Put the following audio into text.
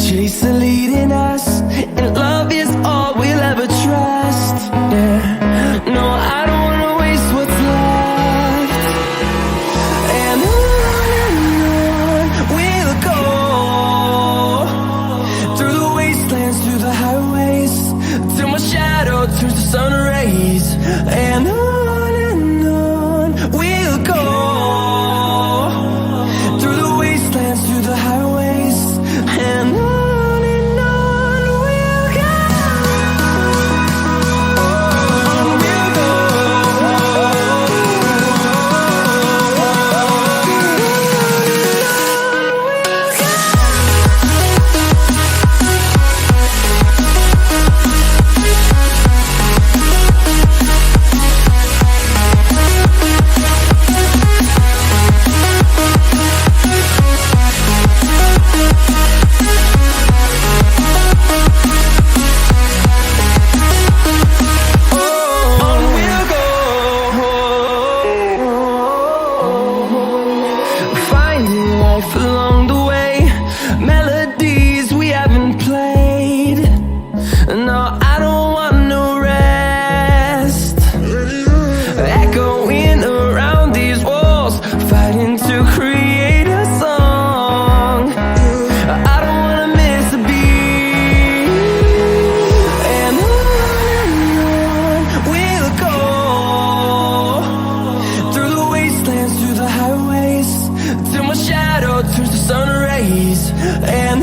chase the leading us, and love is all we'll ever trust. Yeah, no, I don't wanna waste what's left. And on we'll go, through the wastelands, through the highways, till my shadow turns to sun rays. And on we'll go, through the wastelands, through the highways, and on we'll go. On we'll go. Along the way, melodies we haven't played. No, I don't want no rest. Echoing around these walls, fighting to create a song. I don't wanna miss a beat. And on we'll go, through the wastelands, through the highways, till my shadow turns to sun rays. And